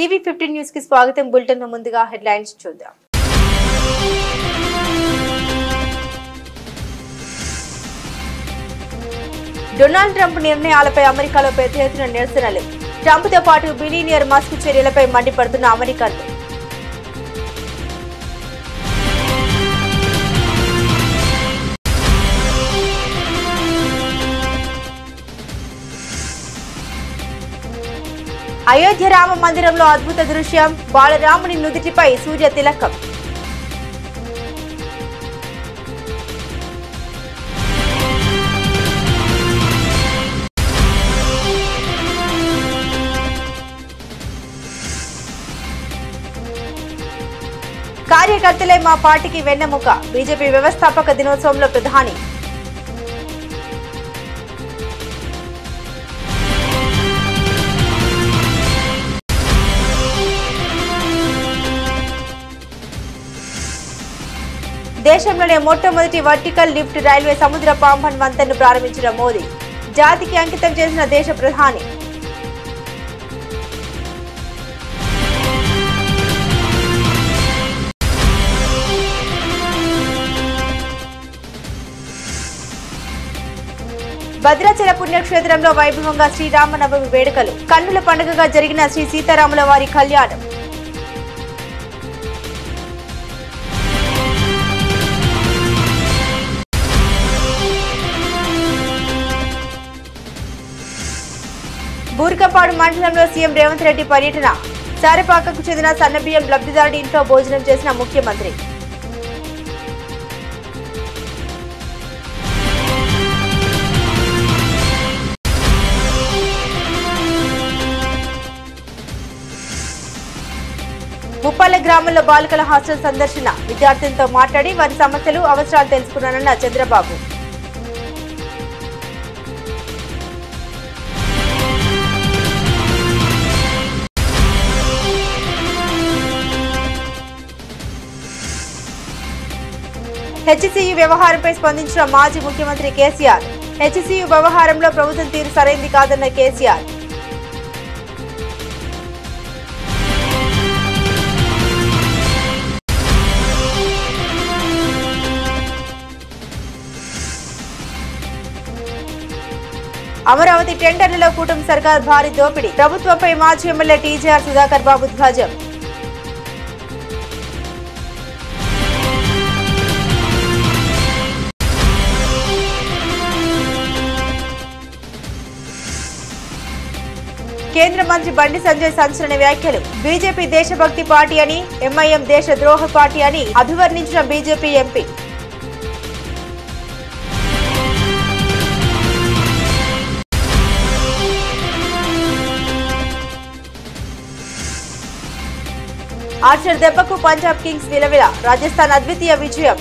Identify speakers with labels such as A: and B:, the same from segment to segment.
A: TV 15 news కి స్వాగతం. Bulletin ముందుగా హెడ్లైన్స్ చూద్దాం. డొనాల్డ్ ట్రంప్ నిర్ణయాలపై అమెరికాలో పెద్ద ఎత్తున నిరసనలు. ట్రంప్తో పాటు బిలియనియర్ మస్క్ చర్యలపై మండిపడుతున్న అమెరికన్లు. అయోధ్య రామ మందిరంలో అద్భుత దృశ్యం. బాలరాముని నుదిటిపై సూర్య తిలకం. కార్యకర్తలే మా పార్టీకి వెన్నెముక. బీజేపీ వ్యవస్థాపక దినోత్సవంలో ప్రధాని. దేశంలోనే మొట్టమొదటి వర్టికల్ లిఫ్ట్ రైల్వే సముద్ర పాంబన్ వంతెనను ప్రారంభించిన మోదీ. జాతికి అంకితం చేసిన దేశ ప్రధాని. భద్రాచల పుణ్యక్షేత్రంలో వైభవంగా శ్రీరామనవమి వేడుకలు. కన్నుల పండుగగా జరిగిన శ్రీ సీతారాముల వారి కళ్యాణం. బూర్కపాడు మండలంలో సీఎం రేవంత్ రెడ్డి పర్యటన. సారపాకకు చెందిన సన్నబియ్యం లబ్ధిదారుడి ఇంట్లో భోజనం చేసిన ముఖ్యమంత్రి. ముప్పాల గ్రామంలో బాలికల హాస్టల్ సందర్శన. విద్యార్థులతో మాట్లాడి వారి సమస్యలు అవసరాలు తెలుసుకున్నానన్న చంద్రబాబు. హెచ్సియు వ్యవహారంపై స్పందించిన మాజీ ముఖ్యమంత్రి కేసీఆర్. హెచ్సియు వ్యవహారంలో ప్రభుత్వం తీరు సరైంది కాదన్న కేసీఆర్. అమరావతి టెండర్లలో కూటమి సర్కార్ భారీ దోపిడీ. ప్రభుత్వంపై మాజీ ఎమ్మెల్యే టీజేఆర్ సుధాకర్ బాబు ధ్వజం. కేంద్ర మంత్రి బండి సంజయ్ సంచలన వ్యాఖ్యలు. బీజేపీ దేశభక్తి పార్టీ అని, ఎంఐఎం దేశ ద్రోహ పార్టీ అని అభివర్ణించిన బీజేపీ ఎంపీ. ఆర్చర్ దెబ్బకు పంజాబ్ కింగ్స్ విలవిల. రాజస్థాన్ అద్వితీయ విజయం.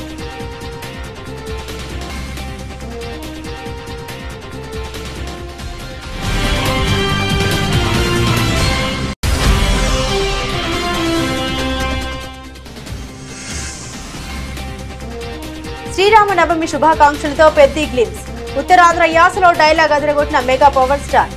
A: శ్రీరామనవమి శుభాకాంక్షలతో పెద్ద గ్లిమ్స్. ఉత్తరాంధ్ర యాసలో డైలాగ్ అదరగొట్టిన మెగా పవర్ స్టార్.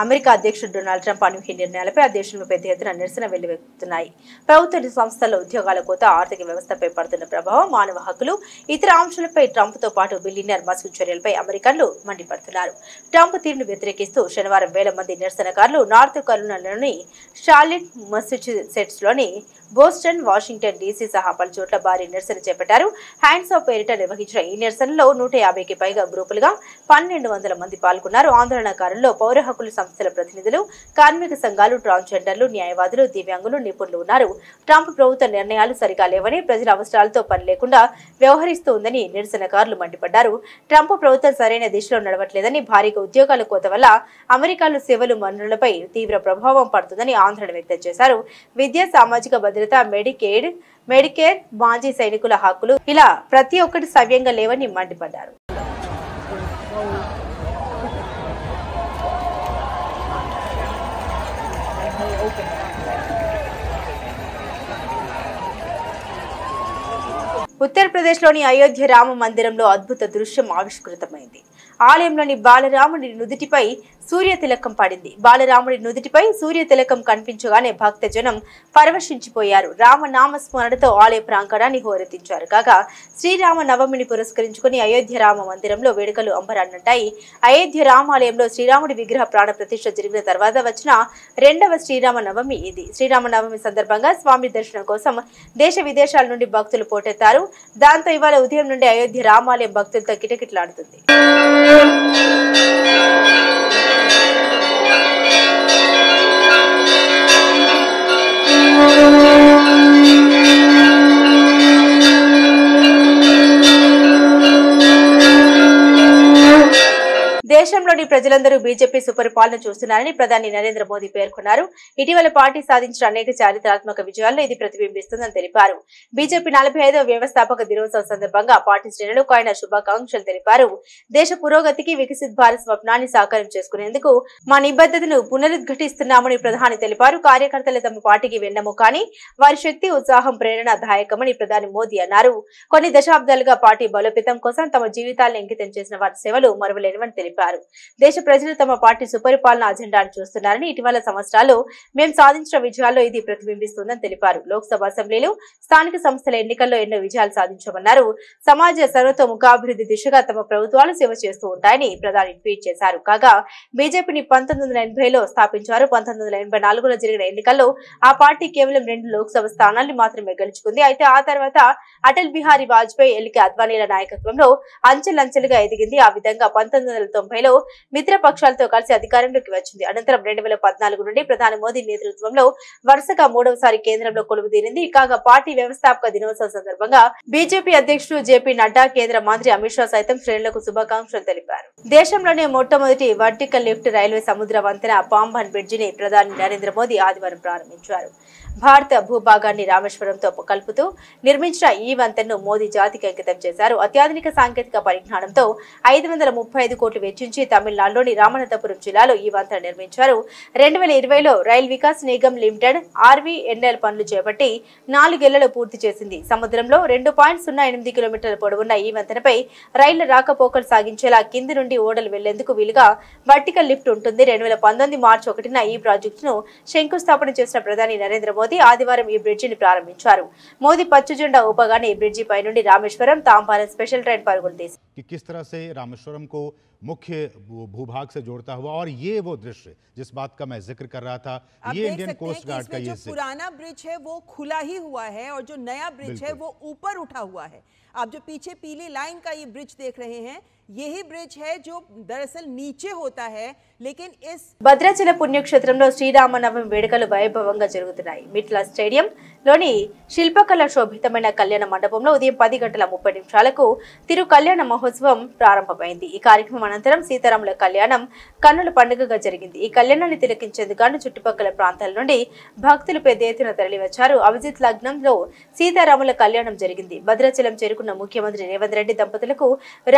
A: అమెరికా అధ్యక్షుడు డొనాల్డ్ ట్రంప్ అనూహ్య నిర్ణయాలపై ఆ దేశంలో పెద్ద ఎత్తున నిరసన వెల్లువెత్తుతున్నాయి. ప్రభుత్వ సంస్థల్లో ఉద్యోగాల కోత, ఆర్థిక వ్యవస్థపై పడుతున్న ప్రభావం, మానవ హక్కులు, ఇతర అంశాలపై ట్రంప్తో పాటు బిలియనియర్ మస్క్ చర్యలపై అమెరికన్లు మండిపడుతున్నారు. ట్రంప్ తీరును వ్యతిరేకిస్తూ శనివారం వేల మంది నిరసనకారులు నార్త్ కరోలినాలోని షార్లెట్, మసాచుసెట్స్లోని బోస్టన్, వాషింగ్టన్ డీసీ సహా పలు చోట్ల భారీ నిరసన చేపట్టారు. హ్యాండ్స్ ఆఫ్ పేరిట నిర్వహించిన ఈ నిరసనలో 150కి పైగా గ్రూపులుగా 1200 మంది పాల్గొన్నారు. ఆందోళనకారుల్లో పౌర హక్కుల సంస్థల ప్రతినిధులు, కార్మిక సంఘాలు, ట్రాన్స్జెండర్లు, న్యాయవాదులు, దివ్యాంగులు, నిపుణులు ఉన్నారు. ట్రంప్ ప్రభుత్వ నిర్ణయాలు సరిగా లేవని, ప్రజల అవసరాలతో పని లేకుండా వ్యవహరిస్తూ ఉందని నిరసనకారులు మండిపడ్డారు. ట్రంప్ ప్రభుత్వం సరైన దిశలో నడవట్లేదని, భారీగా ఉద్యోగాల కోత వల్ల అమెరికాలో సేవలు వనరులపై తీవ్ర ప్రభావం పడుతుందని ఆందోళన వ్యక్తం చేశారు. విద్య, సామాజిక భద్రత, మెడికేర్, మాజీ సైనికుల హక్కులు ఇలా ప్రతి ఒక్కటి సవ్యంగా లేవని మండిపడ్డారు. ఉత్తరప్రదేశ్లోని అయోధ్య రామ మందిరంలో అద్భుత దృశ్యం ఆవిష్కృతమైంది. ఆలయంలోని బాలరాముడి నుదుటిపై సూర్య తిలకం పడింది. బాలరాముడి నుదుటిపై సూర్య తిలకం కనిపించగానే భక్తజనం పరవశించిపోయారు. రామనామ స్మరణతో ఆలయ ప్రాంగణాన్ని హోరెత్తించారు. కాగా శ్రీరామ నవమిని పురస్కరించుకుని అయోధ్య రామ మందిరంలో వేడుకలు అంబరాన్నంటాయి. అయోధ్య రామాలయంలో శ్రీరాముడి విగ్రహ ప్రాణ ప్రతిష్ఠ జరిగిన తర్వాత వచ్చిన రెండవ శ్రీరామ నవమి ఇది. శ్రీరామ నవమి సందర్భంగా స్వామి దర్శనం కోసం దేశ విదేశాల నుండి భక్తులు పోటెత్తారు. దాంతో ఇవాళ ఉదయం నుండి అయోధ్య రామాలయం భక్తులతో కిటకిటలాడుతుంది. దేశంలోని ప్రజలందరూ బీజేపీ సుపరిపాలన చూస్తున్నారని ప్రధాని నరేంద్ర మోదీ పేర్కొన్నారు. ఇటీవల పార్టీ సాధించిన అనేక చారిత్రాత్మక విజయాల్లో ఇది ప్రతిబింబిస్తుందని తెలిపారు. బీజేపీ 45వ వ్యవస్థాపక దినోత్సవం సందర్భంగా పార్టీ శ్రేణులకు ఆయన శుభాకాంక్షలు తెలిపారు. దేశ పురోగతికి వికసిత్ భారత్ స్వప్నాన్ని సాకారం చేసుకునేందుకు మా నిబద్ధతను పునరుద్ఘాటిస్తున్నామని ప్రధాని తెలిపారు. కార్యకర్తలు తమ పార్టీకి వెన్నెముకని, వారి శక్తి, ఉత్సాహం, ప్రేరణ దాయకమని ప్రధాని మోదీ అన్నారు. కొన్ని దశాబ్దాలుగా పార్టీ బలోపేతం కోసం తమ జీవితాలను అంకితం చేసిన వారి సేవలు మరువలేనివని తెలిపారు. దేశ ప్రజలు తమ పార్టీ సుపరిపాలన అజెండాను చూస్తున్నారని, ఇటీవల సంవత్సరాల్లో మేము సాధించిన విజయాల్లో ఇది ప్రతిబింబిస్తుందని తెలిపారు. లోక్సభ అసెంబ్లీలు, స్థానిక సంస్థల ఎన్నికల్లో ఎన్నో విజయాలు సాధించామన్నారు. సమాజ సర్వతోముఖాభివృద్ధి దిశగా తమ ప్రభుత్వాలు సేవ చేస్తూ ఉంటాయని ప్రధాని ట్వీట్ చేశారు. కాగా బీజేపీని 1980లో స్థాపించారు. 1984లో జరిగిన ఎన్నికల్లో ఆ పార్టీ కేవలం 2 లోక్సభ స్థానాలను మాత్రమే గెలుచుకుంది. అయితే ఆ తర్వాత అటల్ బిహారీ వాజ్పేయి, ఎల్కే అద్వానీల నాయకత్వంలో అంచెలంచెలుగా ఎదిగింది. ఆ విధంగా 1990లో మిత్ర పక్షాలతో కలిసి అధికారంలోకి వచ్చింది. అనంతరం 2014 నుండి ప్రధాని మోదీ నేతృత్వంలో వరుసగా 3వసారి కేంద్రంలో కొలువుదీరింది. కాగా పార్టీ వ్యవస్థాపక దినోత్సవం సందర్భంగా బీజేపీ అధ్యక్షుడు జేపీ నడ్డా, కేంద్ర మంత్రి అమిత్ షా సైతం శ్రేణులకు శుభాకాంక్షలు తెలిపారు. దేశంలోనే మొట్టమొదటి వర్టికల్ లిఫ్ట్ రైల్వే సముద్ర వంతెన పాంబన్ బ్రిడ్జిని ప్రధాని నరేంద్ర మోదీ ఆదివారం ప్రారంభించారు. భారత భూభాగాన్ని రామేశ్వరంతో కలుపుతూ నిర్మించిన ఈ వంతెనను మోదీ జాతికి అంకితం చేశారు. అత్యాధునిక సాంకేతిక పరిజ్ఞానంతో 535 కోట్లు వెచ్చించి తమిళనాడులోని రామనాథపురం జిల్లాలో ఈ వంతెన నిర్మించారు. 2020లో Rail Vikas Nigam Limited RVNL పనులు చేపట్టి 4 ఏళ్లలో పూర్తి చేసింది. సముద్రంలో 2.08 కిలోమీటర్ల పొడవున్న ఈ వంతెనపై రైళ్ల రాకపోకలు సాగించేలా కింది నుండి ఓడలు వెళ్లేందుకు వీలుగా వర్టికల్ లిఫ్ట్ ఉంటుంది. 2019 మార్చి 1న ఈ ప్రాజెక్టును శంకుస్థాపన చేసిన ప్రధాని నరేంద్ర మోదీ ఆదివారం ఈ బ్రిడ్జిని ప్రారంభించారు. మోదీ పచ్చ జెండా ఊపగానే ఈ బ్రిడ్జి పై నుండి రామేశ్వరం తాంబారం స్పెషల్ ట్రైన్ పరుగులు తీసింది.
B: किस तरह से रामेश्वरम को मुख्य भूभाग से जोड़ता हुआ, और ये वो दृश्य जिस बात का मैं जिक्र कर रहा था, ये इंडियन कोस्ट गार्ड का ये
C: पुराना ब्रिज है वो खुला ही हुआ है और जो नया ब्रिज है वो ऊपर उठा हुआ है। आप जो पीछे पीली लाइन का ये ब्रिज देख रहे हैं, यही ब्रिज है जो दरअसल नीचे होता है. लेकिन इस
A: భద్రాచల పుణ్యక్షేత్రంలో శ్రీరామనవమి వేడుకలు వైభవంగా జరుగుతున్నాయి. మిట్ల స్టేడియం లోని శిల్పకళ శోభితమైన కళ్యాణ మండపంలో ఉదయం 10:30 తిరు కళ్యాణ మహోత్సవం ప్రారంభమైంది. ఈ కార్యక్రమం అనంతరం సీతారాముల కళ్యాణం కన్నుల పండుగగా జరిగింది. ఈ కళ్యాణాన్ని తిలకించేందుకు గాను చుట్టుపక్కల ప్రాంతాల నుండి భక్తులు పెద్ద ఎత్తున తరలివచ్చారు. అభిజిత్ లగ్నంలో సీతారాముల కళ్యాణం జరిగింది. భద్రాచలం చేరుకున్న ముఖ్యమంత్రి రేవంత్ రెడ్డి దంపతులకు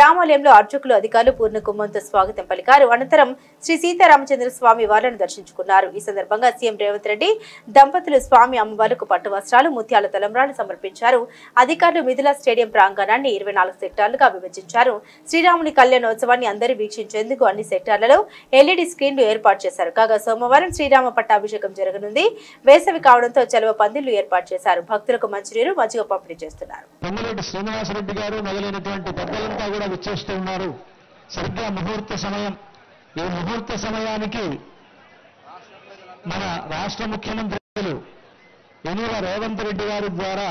A: రామాలయంలో అర్చకులు, అధికారులు పూర్ణ కుంభంతో స్వాగతం పలికారు. అనంతరం శ్రీ సీతారామచంద్ర స్వామి వారిని దర్శించుకున్నారు. ఈ సందర్భంగా సీఎం రేవంత్ రెడ్డి దంపతులు స్వామి అమ్మవార్లకు పట్టు వస్త్రాలు, ముత్యాల తలంబ్రాలు సమర్పించారు. అధికారులు మిథిలా స్టేడియం ప్రాంగణాన్ని 24 సెక్టార్లుగా విభజించారు. శ్రీరాముని కళ్యాణోత్సవాన్ని అందరూ వీక్షించేందుకు అన్ని సెక్టార్లలో LED స్క్రీన్లు ఏర్పాటు చేశారు. కాగా సోమవారం శ్రీరామ పట్టాభిషేకం జరగనుంది. వేసవి కావడంతో చలువ పందిళ్లు ఏర్పాటు చేశారు. భక్తులకు మంచినీరు, మజ్జిగ పంపిణీ చేస్తున్నారు.
D: సరిగ్గా ముహూర్త సమయం. ఈ ముహూర్త సమయానికి మన రాష్ట్ర ముఖ్యమంత్రులు యనమల రేవంత్ రెడ్డి గారి ద్వారా,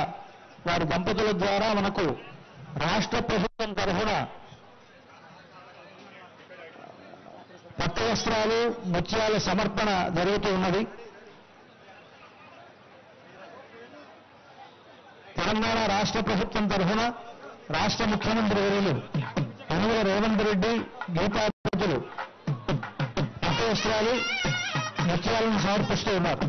D: వారి దంపతుల ద్వారా మనకు రాష్ట్ర ప్రభుత్వం తరఫున పట్టు వస్త్రాలు, ముత్యాల సమర్పణ జరుగుతూ ఉన్నది. తెలంగాణ రాష్ట్ర ప్రభుత్వం తరఫున రాష్ట్ర ముఖ్యమంత్రి వర్యులు యనమల రేవంత్ రెడ్డి గీతాపతులు పట్టు వస్త్రాలు, ముత్యాలను సమర్పిస్తూ ఉన్నారు.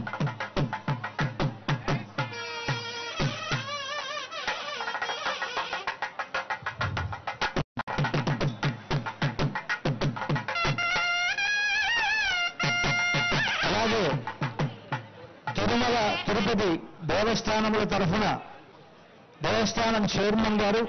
D: అలాగే తిరుమల తిరుపతి దేవస్థానముల తరఫున దేవస్థానం చైర్మన్ గారు,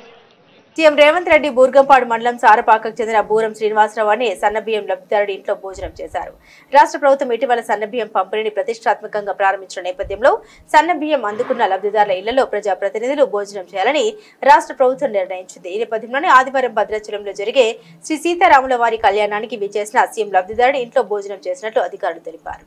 A: సీఎం రేవంత్ రెడ్డి బూర్గంపాడు మండలం సారపాకకు చెందిన బూరం శ్రీనివాసరావు అనే సన్నబియ్యం లబ్ధిదారుడి ఇంట్లో భోజనం చేశారు. రాష్ట్ర ప్రభుత్వం ఇటీవల సన్నబియ్యం పంపిణీని ప్రతిష్టాత్మకంగా ప్రారంభించిన నేపథ్యంలో సన్నబియ్యం అందుకున్న లబ్ధిదారుల ఇళ్లలో ప్రజాప్రతినిధులు భోజనం చేయాలని రాష్ట్ర ప్రభుత్వం నిర్ణయించింది. ఈ నేపథ్యంలోనే ఆదివారం భద్రాచలంలో జరిగే శ్రీ సీతారాముల వారి కళ్యాణానికి విచ్చేసిన సీఎం లబ్ధిదారుడి ఇంట్లో భోజనం చేసినట్లు అధికారులు తెలిపారు.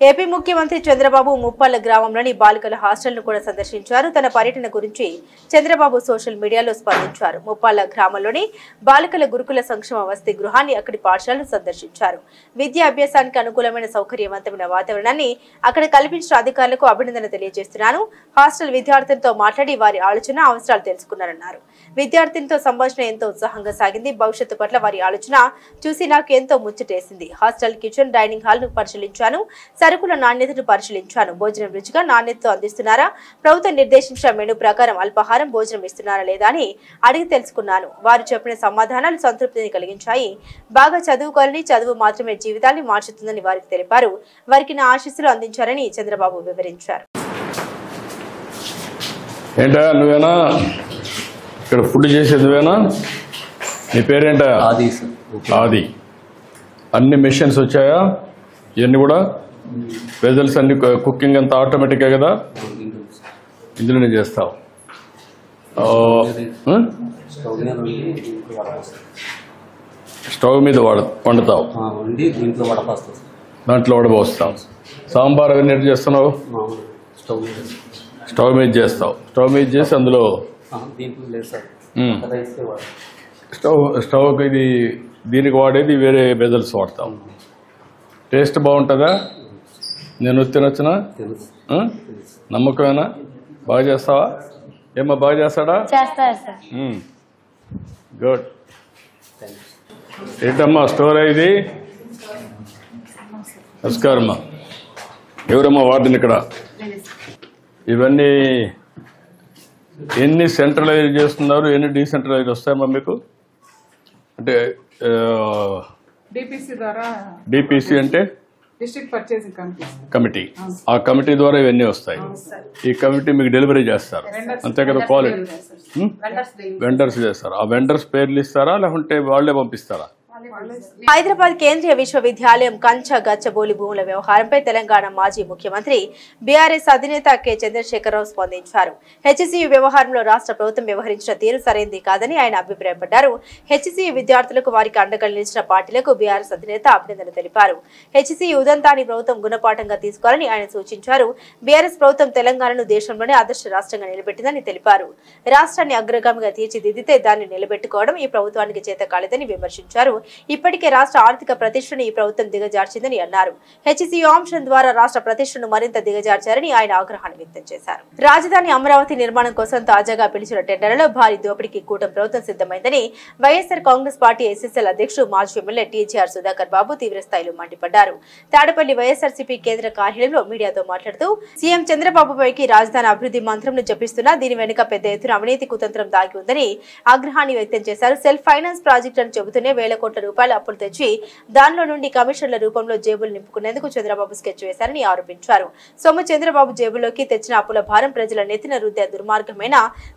A: ఏపీ ముఖ్యమంత్రి చంద్రబాబు ముప్పాళ్ల గ్రామంలోని బాలికల హాస్టల్ను కూడా సందర్శించారు. తన పర్యటన గురించి చంద్రబాబు సోషల్ మీడియాలో స్పందించారు. ముప్పాళ్ల గ్రామంలోని బాలికల గురుకుల సంక్షేమ వసతి గృహాన్ని, అక్కడి పాఠశాలను సందర్శించారు. విద్యా అభ్యాసానికి అనుకూలమైన సౌకర్యవంతమైన వాతావరణాన్ని అక్కడ కల్పించిన అధికారులకు అభినందన తెలియజేస్తున్నాను. హాస్టల్ విద్యార్థులతో మాట్లాడి వారి ఆలోచన, అవసరాలు తెలుసుకున్నారన్నారు. విద్యార్థులతో సంభాషణ ఎంతో ఉత్సాహంగా సాగింది. భవిష్యత్తు పట్ల వారి ఆలోచన చూసి నాకు ఎంతో ముచ్చటేసింది. హాస్టల్ కిచెన్, డైనింగ్ హాల్ ను పరిశీలించాను. సరుకుల నాణ్యతను పరిశీలించాను. భోజనం రుచిగా నాణ్యతతో అందిస్తున్నారా, ప్రభుత్వం నిర్దేశించిన మెనూ ప్రకారం అల్పాహారం భోజనం ఇస్తున్నారా లేదా అని అడిగి తెలుసుకున్నాను. వారు చెప్పిన సమాధానాలు సంతృప్తిని కలిగించాయి. బాగా చదువుకోవాలని, చదువు మాత్రమే జీవితాన్ని మార్చుతుందని వారికి తెలిపారు. వారికి నా ఆశీస్సులు అందించారని చంద్రబాబు వివరించారు.
E: ఏంటా నువ్వేనా ఇక్కడ ఫుడ్ చేసేది? నువ్వేనా? నీ పేరేంటా? ఆది. అన్ని మెషిన్స్ వచ్చాయా? ఇవన్నీ కూడా వెజల్స్ అన్ని, కుకింగ్ అంతా ఆటోమేటిక్గా కదా? ఇందులోనే చేస్తావు. స్టవ్ మీద వండుతావు, దాంట్లో వడపోస్తావు. సాంబార్ అవన్నీ ఎట్లా చేస్తున్నావు? స్టవ్ మీద చేస్తావు. స్టవ్ మీద చేసి అందులో స్టవ్కి ఇది దీనికి వాడేది వేరే వెజల్స్ వాడతాం. టేస్ట్ బాగుంటుందా? నేను తినొచ్చునా? నమ్మకమేనా? బాగా చేస్తావా? ఏమో బాగా చేస్తాడా? గుడ్. ఏంటమ్మా స్టోర్ ఇది? నమస్కారమ్మా. ఎవరమ్మా వార్డుని ఇక్కడ? ఇవన్నీ ఎన్ని సెంట్రలైజ్ చేస్తున్నారు, ఎన్ని డీసెంట్రలైజ్ వస్తాయమ్మా మీకు? అంటే డిపిసి అంటే
F: డిస్ట్రిక్ట్ పర్చేసింగ్
E: కమిటీ. ఆ కమిటీ ద్వారా ఇవన్నీ వస్తాయి. ఈ కమిటీ మీకు డెలివరీ చేస్తారు అంతే కదా? క్వాలిటీ వెండర్స్ చేస్తారు. ఆ వెండర్స్ పేర్లు ఇస్తారా లేకుంటే వాళ్లే పంపిస్తారా?
A: హైదరాబాద్ కేంద్రీయ విశ్వవిద్యాలయం కంచ గచ్చబోలి భూముల వ్యవహారంపై తెలంగాణ మాజీ ముఖ్యమంత్రి బీఆర్ఎస్ అధినేత కె చంద్రశేఖరరావు స్పందించారు. హెచ్సియు వ్యవహారంలో రాష్ట్ర ప్రభుత్వం వ్యవహరించిన తీరు సరైంది కాదని ఆయన అభిప్రాయపడ్డారు. హెచ్సియు విద్యార్థులకు వారికి అండగా నిలిచిన పార్టీలకు బీఆర్ఎస్ అధినేత అభినందన తెలిపారు. హెచ్సియు ఉదంతాన్ని ప్రభుత్వం గుణపాఠంగా తీసుకోవాలని ఆయన సూచించారు. బీఆర్ఎస్ ప్రభుత్వం తెలంగాణను దేశంలోనే ఆదర్శ రాష్ట్రంగా నిలబెట్టిందని తెలిపారు. రాష్ట్రాన్ని అగ్రగామిగా తీర్చిదిద్దితే దాన్ని నిలబెట్టుకోవడం ఈ ప్రభుత్వానికి చేత కాలేదని విమర్శించారు. ఇప్పటికే రాష్ట్ర ఆర్థిక ప్రతిష్టను ఈ ప్రభుత్వం దిగజార్చిందని అన్నారు. హెచ్సియు అంశం ద్వారా రాష్ట్ర ప్రతిష్టను మరింత దిగజార్చారని ఆయన ఆగ్రహాన్ని వ్యక్తం చేశారు. రాజధాని అమరావతి నిర్మాణం కోసం తాజాగా పిలిచిన టెండర్లలో భారీ దోపిడీకి కూటమి ప్రభుత్వం సిద్ధమైందని వైఎస్ఆర్ కాంగ్రెస్ పార్టీ ఎస్ఎస్ఎల్ అధ్యక్షుడు మాజీ ఎమ్మెల్యే టీజీఆర్ సుధాకర్ బాబు తీవ్రస్థాయిలో మండిపడ్డారు. తాడేపల్లి వైఎస్ఆర్సీపీ కేంద్ర కార్యాలయంలో మీడియాతో మాట్లాడుతూ సీఎం చంద్రబాబుపైకి రాజధాని అభివృద్ధి మంత్రంను జపిస్తున్నా దీని వెనుక పెద్ద ఎత్తున అవినీతి కుతంత్రం దాగి ఉందని ఆగ్రహాన్ని వ్యక్తం చేశారు. సెల్ఫ్ ఫైనాన్స్ ప్రాజెక్టు అని చెబుతూనే వేల కోట్ల రూపాయల అప్పులు తెచ్చి దానిలో నుండి కమిషన్ల రూపంలో జేబులు నింపుకునేందుకు చంద్రబాబు స్కెచ్ వేశారని ఆరోపించారు. సొమ్ము చంద్రబాబు జేబులోకి తెచ్చిన అప్పుల భారం ప్రజల నెత్తిన రుద్దే దుర్మార్గమైన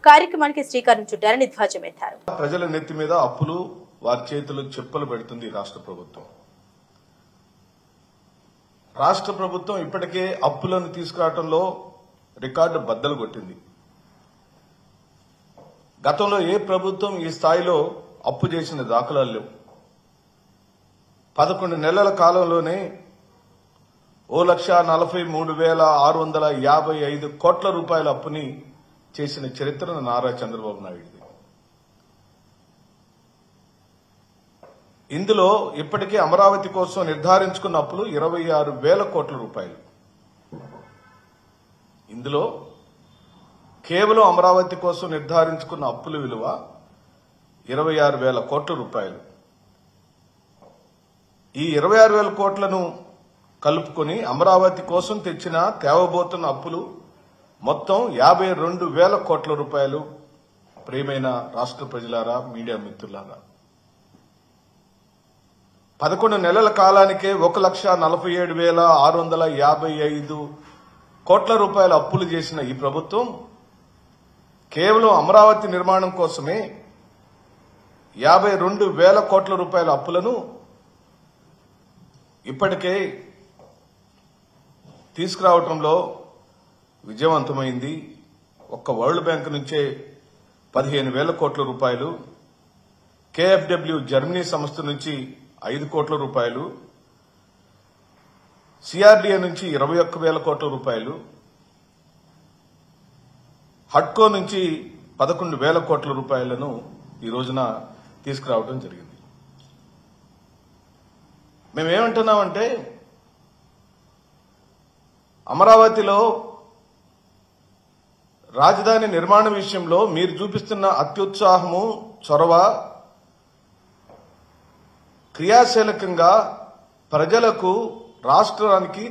A: కార్యక్రమానికి శ్రీకారం చుట్టారని ధ్వజమెత్తారు.
G: ప్రజల నెత్తి మీద అప్పులు వారి చేతులు చెప్పులు పెడుతుంది రాష్ట్ర ప్రభుత్వం. రాష్ట్ర ప్రభుత్వం ఇప్పటికే అప్పులను తీసుకురావడంలో రికార్డు బద్దలు కొట్టింది. గతంలో ఏ ప్రభుత్వం ఈ స్థాయిలో అప్పు చేసిన దాఖలాలు లేవు. 11 నెలల కాలంలోనే 1,43,655 కోట్ల రూపాయల అప్పుని చేసిన చరిత్ర నారా చంద్రబాబు నాయుడుది. ఇందులో ఇప్పటికే అమరావతి కోసం నిర్ధారించుకున్న అప్పులు 26,000 కోట్ల రూపాయలు. ఇందులో కేవలం అమరావతి కోసం నిర్ధారించుకున్న అప్పుల విలువ 26,000 కోట్ల రూపాయలు. ఈ 26,000 కోట్లను కలుపుకొని అమరావతి కోసం తెచ్చిన తేవబోతున్న అప్పులు మొత్తం 52,000 కోట్ల రూపాయలు. ప్రియమైన రాష్ట్ర ప్రజలారా, మీడియా మిత్రులారా, 11 నెలల కాలానికే 1,47,655 కోట్ల రూపాయల అప్పులు చేసిన ఈ ప్రభుత్వం కేవలం అమరావతి నిర్మాణం కోసమే 52,000 కోట్ల రూపాయల అప్పులను ఇప్పటికే తీసుకురావటంలో విజయవంతమైంది. ఒక్క వరల్డ్ బ్యాంక్ నుంచే 15,000 కోట్ల రూపాయలు, కేఎఫ్డబ్ల్యూ జర్మనీ సంస్థ నుంచి 5 కోట్ల రూపాయలు, సిఆర్డీఏ నుంచి 21,000 కోట్ల రూపాయలు, హడ్కో నుంచి 11,000 కోట్ల రూపాయలను ఈ రోజున తీసుకురావడం జరిగింది. మేమేమంటున్నామంటే, అమరావతిలో రాజధాని నిర్మాణ విషయంలో మీరు చూపిస్తున్న అత్యుత్సాహము, చొరవ, క్రియాశీలకంగా ప్రజలకు, రాష్ట్రానికి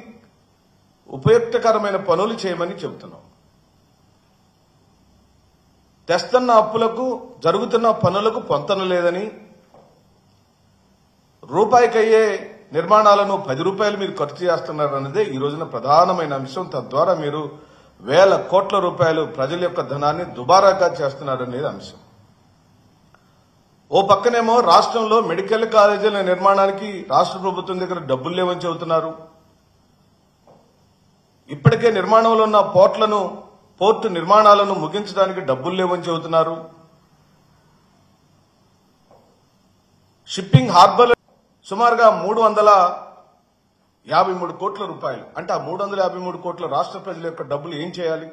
G: ఉపయుక్తకరమైన పనులు చేయమని చెబుతున్నాం. తెస్తున్న అప్పులకు, జరుగుతున్న పనులకు పొంతన లేదని, రూపాయికయ్యే నిర్మాణాలను 10 రూపాయలు మీరు ఖర్చు చేస్తున్నారన్నదే ఈ రోజున ప్రధానమైన అంశం. తద్వారా మీరు 1,000 కోట్ల రూపాయలు ప్రజల యొక్క ధనాన్ని దుబారాగా చేస్తున్నారనేది అంశం. ఓ పక్కనేమో రాష్ట్రంలో మెడికల్ కాలేజీల నిర్మాణానికి రాష్ట్ర ప్రభుత్వం దగ్గర డబ్బులు లేవని చెబుతున్నారు. ఇప్పటికే నిర్మాణంలో ఉన్న పోర్టు నిర్మాణాలను ముగించడానికి డబ్బులు లేవని చెబుతున్నారు. షిప్పింగ్ హార్బర్ సుమారుగా 353 కోట్ల రూపాయలు. అంటే ఆ 353 కోట్ల రాష్ట్ర ప్రజల యొక్క డబ్బులు ఏం చేయాలి?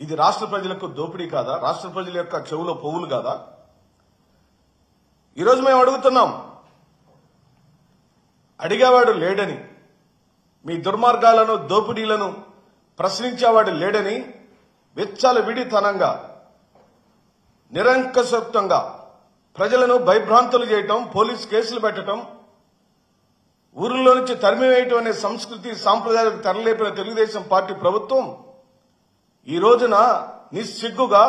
G: ఇది రాష్ట్ర ప్రజలకు దోపిడీ కాదా? రాష్ట్ర ప్రజల యొక్క చెవులో పువ్వులు కాదా? ఈరోజు మేము అడుగుతున్నాం, అడిగేవాడు లేడని, మీ దుర్మార్గాలను, దోపిడీలను ప్రశ్నించేవాడు లేడని విచ్చలవిడితనంగా, నిరంకుశత్వంగా ప్రజలను భయభ్రాంతులు చేయటం, పోలీసు కేసులు పెట్టడం, ఊరిలో నుంచి తరిమివేయటం అనే సంస్కృతి, సాంప్రదాయాలకు తెరలేపిన తెలుగుదేశం పార్టీ ప్రభుత్వం ఈ రోజున నిస్సిగ్గుగా,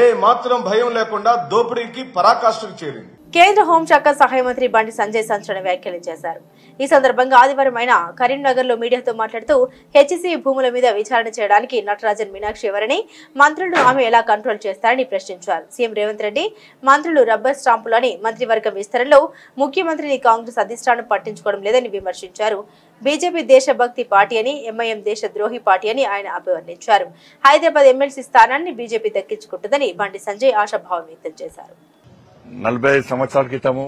G: ఏ మాత్రం భయం లేకుండా దోపిడీకి పరాకాష్ఠకు చేరింది.
A: కేంద్ర హోంశాఖ సహాయ మంత్రి బండి సంజయ్ సంచలన వ్యాఖ్యలు చేశారు. ఈ సందర్భంగా ఆదివారం ఆయన కరీంనగర్ లో మీడియాతో మాట్లాడుతూ హెచ్సీ భూముల మీద విచారణ చేయడానికి నటరాజన్ మీనాక్షి ఎవరని, మంత్రులను ఆమె ఎలా కంట్రోల్ చేస్తారని ప్రశ్నించారు. సీఎం రేవంత్ రెడ్డి మంత్రులు రబ్బర్ స్టాంపులని మంత్రివర్గం విస్తరణలో ముఖ్యమంత్రిని కాంగ్రెస్ అధిష్టానం పట్టించుకోవడం లేదని విమర్శించారు. బీజేపీ దేశభక్తి పార్టీ అని, ఎంఐఎం దేశద్రోహి పార్టీ అని ఆయన అభివర్ణించారు. హైదరాబాద్ ఎమ్మెల్సీ స్థానాన్ని బీజేపీ దక్కించుకుంటుందని బండి సంజయ్ ఆశాభావం వ్యక్తం చేశారు.
F: 45 సంవత్సరాల క్రితము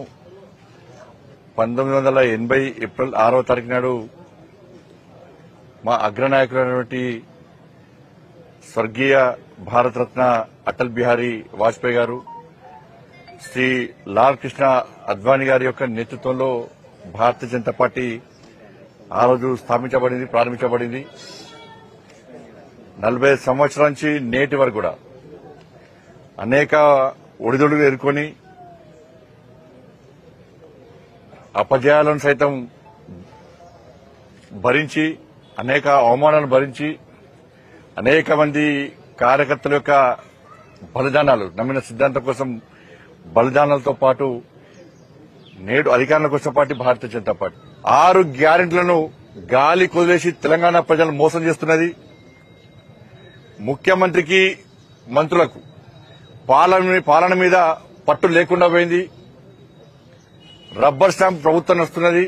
F: 1980 ఏప్రిల్ 6వ తారీఖు నాడు మా అగ్రనాయకులైనటువంటి స్వర్గీయ భారతరత్న అటల్ బిహారీ వాజ్పేయి గారు, శ్రీ లాల్ కృష్ణ అద్వానీ గారి యొక్క నేతృత్వంలో భారతీయ జనతా పార్టీ ఆ రోజు ప్రారంభించబడింది. 45 సంవత్సరాల నుంచి నేటి వరకు కూడా అనేక ఒడిదుడులు ఎదుర్కొని, అపజయాలను సైతం భరించి, అనేక అవమానాలను భరించి, అనేక మంది కార్యకర్తల యొక్క బలిదానాలు, నమ్మిన సిద్ధాంతం కోసం బలిదానాలతో పాటు నేడు అధికారంలోకి వచ్చిన పార్టీ భారతీయ జనతా పార్టీ 6 గ్యారెంటీలను గాలి కొదిలేసి తెలంగాణ ప్రజలను మోసం చేస్తున్నది. ముఖ్యమంత్రికి, మంత్రులకు పాలన మీద పట్టు లేకుండా పోయింది. రబ్బర్ స్టాంప్ ప్రభుత్వం నడుస్తున్నది.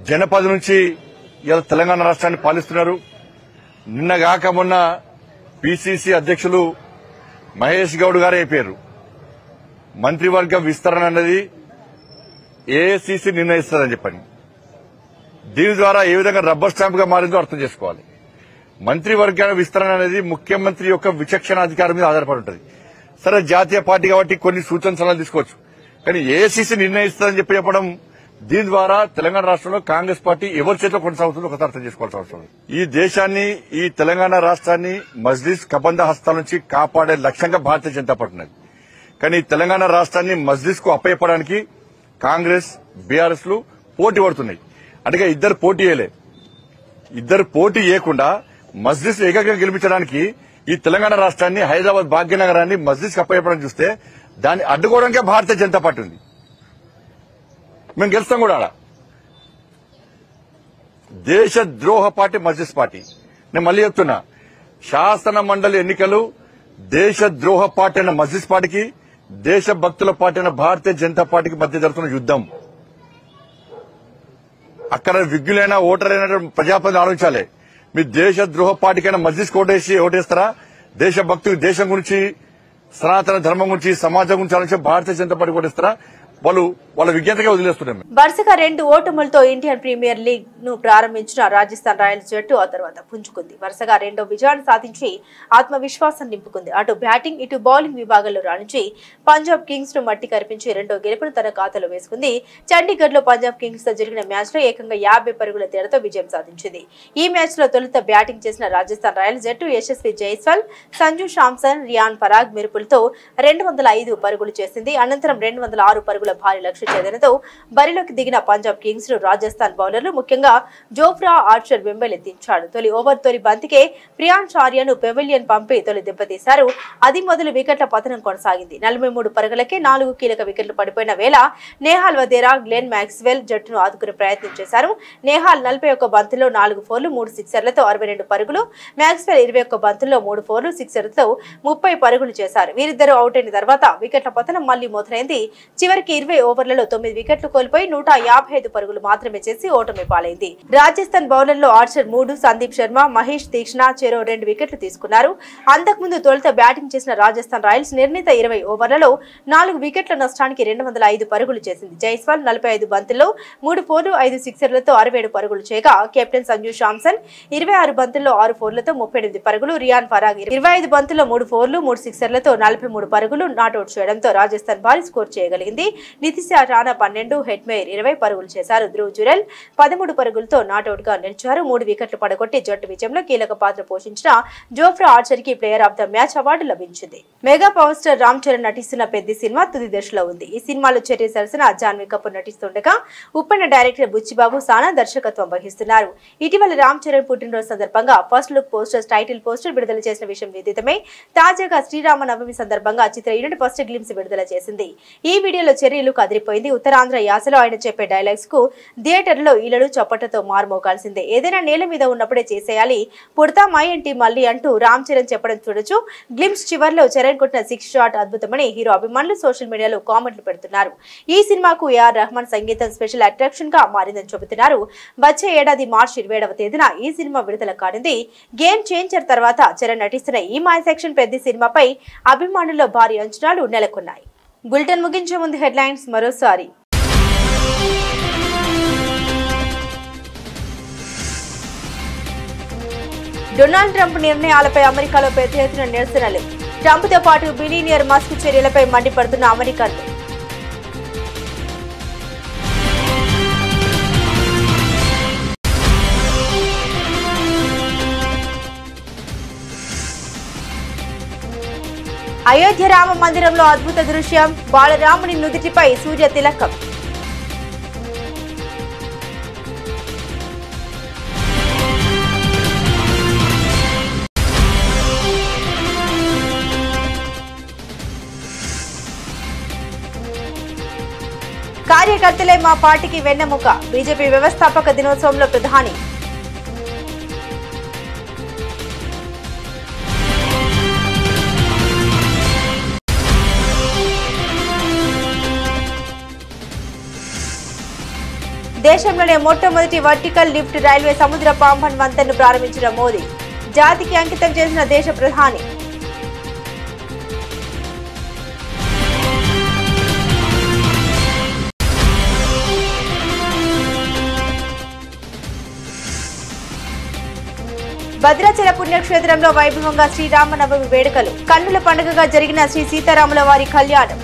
F: జనపద నుంచి ఇలా తెలంగాణ రాష్ట్రాన్ని పాలిస్తున్నారు. నిన్నగాక మొన్న పీసీసీ అధ్యక్షులు మహేష్ గౌడ్ గారు అయిపోయారు. మంత్రివర్గ విస్తరణ అన్నది ఏఐసీసీ నిర్ణయిస్తుందని చెప్పని, దీని ద్వారా ఏ విధంగా రబ్బర్ స్టాంప్ గా మారిందో అర్థం చేసుకోవాలి. మంత్రివర్గ విస్తరణ అనేది ముఖ్యమంత్రి యొక్క విచక్షణ అధికారం మీద ఆధారపడి ఉంటుంది. సరే, జాతీయ పార్టీ కాబట్టి కొన్ని సూచన సలహాలు తీసుకోవచ్చు, కానీ ఏఐసీసీ నిర్ణయిస్తుందని చెప్పడం దీని ద్వారా తెలంగాణ రాష్ట్రంలో కాంగ్రెస్ పార్టీ ఎవరి చేతిలో కొనసాగుతుందో ఒకసారి అర్థం చేసుకోవాల్సిన అవసరం ఉంది. ఈ దేశాన్ని, ఈ తెలంగాణ రాష్ట్రాన్ని మజ్లిస్ కబంధ హస్తాల నుంచి కాపాడే లక్ష్యంగా భారతీయ జనతా పార్టీ ఉన్నది. కానీ తెలంగాణ రాష్ట్రాన్ని మజ్లిస్ కు అప్పయ్యపడానికి కాంగ్రెస్, బీఆర్ఎస్ లు పోటీ పడుతున్నాయి. అంటే ఇద్దరు పోటీ చేయకుండా మజ్లిస్ ఏకంగా గెలిపించడానికి ఈ తెలంగాణ రాష్ట్రాన్ని, హైదరాబాద్ భాగ్యనగరాన్ని మజ్లిస్ కు అప్పయ్యపడని చూస్తే దాన్ని అడ్డుకోవడానికే భారతీయ జనతా పార్టీ ఉంది. మేము గెలుస్తాం కూడా. దేశ ద్రోహ పార్టీ మజ్లిస్ పార్టీ. నేను మళ్ళీ చెప్తున్నా, శాసన మండలి ఎన్నికలు దేశ ద్రోహ పార్టీ అయిన మజ్లిస్ పార్టీకి, దేశ భక్తుల పార్టీ అయిన భారతీయ జనతా పార్టీకి మధ్య జరుగుతున్న యుద్దం. అక్కడ విజ్ఞులైన ఓటరైన ప్రజాప్రతినిధులు ఆలోచించాలి. మీ దేశ ద్రోహ పార్టీకైనా మజ్లిస్ ఓటేస్తారా? దేశ భక్తులు, దేశం గురించి, సనాతన ధర్మం గురించి, సమాజం గురించి ఆలోచించి భారతీయ జనతా పార్టీ ఓటేస్తారా? వాళ్ళ విజ్ఞతగా వదిలేస్తున్నాం.
A: వరుసగా 2 ఓటములతో ఇండియన్ ప్రీమియర్ లీగ్ ను ప్రారంభించిన రాజస్థాన్ రాయల్స్ జట్టు ఆ తర్వాత పుంజుకుంది. వరుసగా 2వ విజయాన్ని సాధించి ఆత్మవిశ్వాసం నింపుకుంది. అటు బ్యాటింగ్, ఇటు బౌలింగ్ విభాగంలో రాణించి పంజాబ్ కింగ్స్ ను మట్టి కరిపించి 2వ గెలుపును తన ఖాతాలో వేసుకుంది. చండీగఢ్ లో పంజాబ్ కింగ్స్ తో జరిగిన మ్యాచ్ లో ఏకంగా 50 పరుగుల తేడాతో విజయం సాధించింది. ఈ మ్యాచ్ లో తొలుత బ్యాటింగ్ చేసిన రాజస్థాన్ రాయల్స్ జట్టు యశస్వి జైస్వాల్, సంజు శాంసన్, రియాన్ పరాగ్ మెరుపులతో 205 పరుగులు చేసింది. అనంతరం 206 పరుగుల భారీ లక్ష్య ఛేదనతో బరిలోకి దిగిన పంజాబ్ కింగ్స్ ను రాజస్థాన్ బౌలర్లు, ముఖ్యంగా జోఫ్రా ఆర్చర్ వెంబెలెత్తించాడు. తొలి బంతికే ప్రియాన్ చార్యను పెవిలియన్ పంపి తొలి దెబ్బతీశారు. అది మొదలు వికెట్ల పతనం కొనసాగింది. 43 పరుగులకే 4 కీలక వికెట్లు పడిపోయిన వేళ నేహాల్ వదేరా, గ్లెన్ మ్యాక్స్వెల్ జట్టును ఆదుకునే ప్రయత్నం చేశారు. నేహాల్ 41 బంతుల్లో 4 ఫోర్లు, 3 సిక్సర్లతో 62 పరుగులు, మ్యాక్స్వెల్ 21 బంతుల్లో 3 ఫోర్లు, సిక్సర్లతో 30 పరుగులు చేశారు. వీరిద్దరూ అవుట్ అయిన తర్వాత వికెట్ల పతనం మళ్లీ మొదలైంది. చివరికి 20 ఓవర్లలో 9 వికెట్లు కోల్పోయి 155 పరుగులు మాత్రమే చేసి ఓటమి పాలైంది. రాజస్థాన్ బౌలర్లో ఆర్చర్ 3, సందీప్ శర్మ, మహేష్ తీక్ష్ణ చెరో 2 వికెట్లు తీసుకున్నారు. అంతకుముందు తొలుత బ్యాటింగ్ చేసిన రాజస్థాన్ రాయల్స్ నిర్ణీత 20 ఓవర్లలో 4 వికెట్ల నష్టానికి 205 పరుగులు చేసింది. జైస్వాల్ 45 బంతుల్లో 3 ఫోర్లు, 5 సిక్సర్లతో 67 పరుగులు చేయగా, కెప్టెన్ సంజు శాంసన్ 26 బంతుల్లో 6 ఫోర్లతో 38 పరుగులు, రియాన్ పరాగ్ 25 బంతుల్లో 3 ఫోర్లు, 3 సిక్సర్లతో 43 పరుగులు నాట్అవుట్ చేయడంతో రాజస్థాన్ భారీ స్కోర్ చేయగలిగింది. నితిశా రాణా 12, హెట్మేర్ 20 పరుగులు చేశారు. ధ్రువ్ జురెల్ 13 పరుగులతో నాట్అవుట్ గా నిలిచారు. 3 వికెట్లు పడగొట్టి జట్టు విజయంలో కీలక పాత్ర పోషించిన జోఫ్రా ఆర్చర్ కి player of the match award లభించింది. Mega power star Ram Charan నటిస్తున్న పెద్ద సినిమా తుది దశలో ఉంది. ఈ సినిమాలో చెర్రీ సరసన జాన్వీ కపూర్ నటిస్తుండగా ఉప్పెన డైరెక్టర్ బుచ్చిబాబు సానా దర్శకత్వం వహిస్తున్నారు. ఇటీవల రామ్ చరణ్ పుట్టినరోజు సందర్భంగా first look poster, title poster విడుదల చేసిన విషయం విదితమే. తాజాగా శ్రీరామ నవమి సందర్భంగా చిత్ర యూనిట్ ఫస్ట్ గ్లింప్స్ విడుదల చేసింది. ఈ వీడియోలో చెర్రీ లుక్ అదిరిపోయింది. ఉత్తరాంధ్ర యాసలో ఆయన చెప్పే డైలాగ్స్ కు థియేటర్లో ఈలడు చప్పట్లతో మారుమోగాల్సిందే. ఏదైనా నేల మీద ఉన్నప్పుడే చేసేయాలి, పుడతామా ఏంటి మళ్ళీ అంటూ రామ్ చరణ్ చెప్పడం చూడొచ్చు. గ్లింప్స్ చివర్లో చరణ్ కొట్టిన 6 షాట్ అద్భుతమని హీరో అభిమానులు సోషల్ మీడియాలో కామెంట్లు పెడుతున్నారు. ఈ సినిమాకు ఏఆర్ రెహమాన్ సంగీతం స్పెషల్ అట్రాక్షన్ గా మారిందని చెబుతున్నారు. వచ్చే ఏడాది మార్చి 27వ తేదీన ఈ సినిమా విడుదల కానుంది. గేమ్ చేంజర్ తర్వాత చరణ్ నటిస్తున్న ఈ మాస్ యాక్షన్ పెద్ద సినిమాపై అభిమానుల్లో భారీ అంచనాలు నెలకొన్నాయి. బులెటిన్ ముగించే ముందు హెడ్లైన్స్ మరోసారి. డొనాల్డ్ ట్రంప్ నిర్ణయాలపై అమెరికాలో పెద్ద ఎత్తున నిరసనలు. ట్రంప్ తో పాటు బిలియనియర్ మస్క్ చర్యలపై మండిపడుతున్న అమెరికన్లు. అయోధ్య రామ మందిరంలో అద్భుత దృశ్యం. బాలరాముని నుదిటిపై సూర్య తిలకం. కార్యకర్తలే మా పార్టీకి వెన్నెముక. బీజేపీ వ్యవస్థాపక దినోత్సవంలో ప్రధాని. దేశంలోనే మొట్టమొదటి వర్టికల్ లిఫ్ట్ రైల్వే సముద్ర పాంబన్ వంతెనను ప్రారంభించిన మోదీ. జాతికి అంకితం చేసిన దేశ ప్రధాని. భద్రాచల పుణ్యక్షేత్రంలో వైభవంగా శ్రీరామనవమి వేడుకలు. కన్నుల పండుగగా జరిగిన శ్రీ సీతారాముల వారి కళ్యాణం.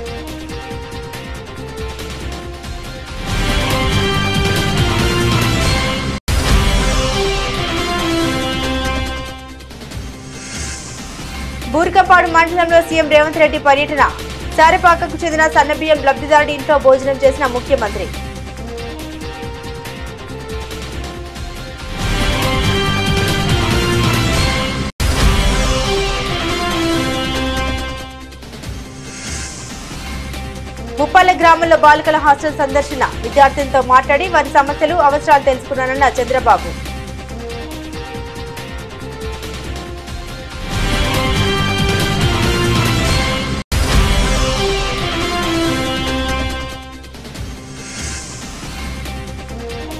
A: చిలకపాడు మండలంలో సీఎం రేవంత్ రెడ్డి పర్యటన. సారెపాకకు చెందిన సన్నబియ్యం లబ్ధిదారుడి ఇంట్లో భోజనం చేసిన ముఖ్యమంత్రి. ముప్పాల గ్రామంలో బాలికల హాస్టల్ సందర్శన. విద్యార్థులతో మాట్లాడి వారి సమస్యలు అవసరాలు తెలుసుకున్నానన్న చంద్రబాబు.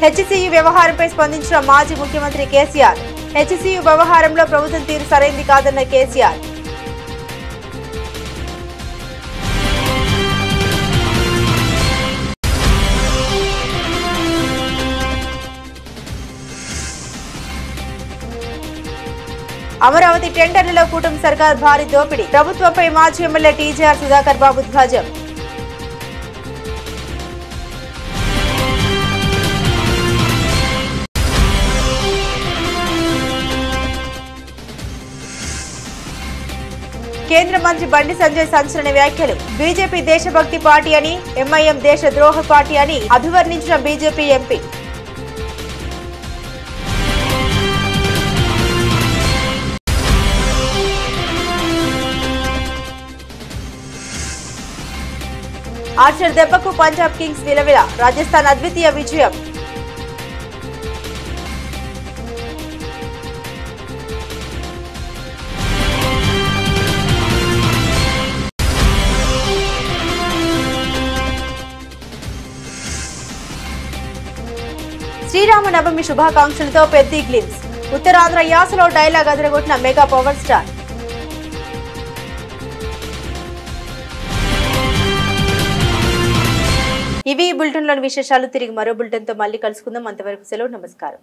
A: హెచ్సియు వ్యవహారంపై స్పందించిన మాజీ ముఖ్యమంత్రి కేసీఆర్. హెచ్సియు వ్యవహారంలో ప్రభుత్వం తీరు సరైంది కాదన్న కేసీఆర్. అమరావతి టెండర్లలో కూటమి సర్కార్ భారీ దోపిడీ. ప్రభుత్వంపై మాజీ ఎమ్మెల్యే టీజీఆర్ సుధాకర్ బాబు ధ్వజం. కేంద్ర మంత్రి బండి సంజయ్ సంచలన వ్యాఖ్యలు. బీజేపీ దేశభక్తి పార్టీ అని, ఎంఐఎం దేశ ద్రోహ పార్టీ అని అభివర్ణించిన బీజేపీ ఎంపీ. ఆర్చర్ దెబ్బకు పంజాబ్ కింగ్స్ విలవిల. రాజస్థాన్ అద్వితీయ విజయం. శ్రీరామనవమి శుభాకాంక్షలతో పెద్ద గ్లిమ్స్. ఉత్తరాంధ్ర యాసలో డైలాగ్ అదరగొట్టిన మెగా పవర్ స్టార్. ఇవి బులెటిన్లోని విశేషాలు. తిరిగి మరో బులెటిన్తో మళ్ళీ కలుసుకుందాం. అంతవరకు సెలవు. నమస్కారం.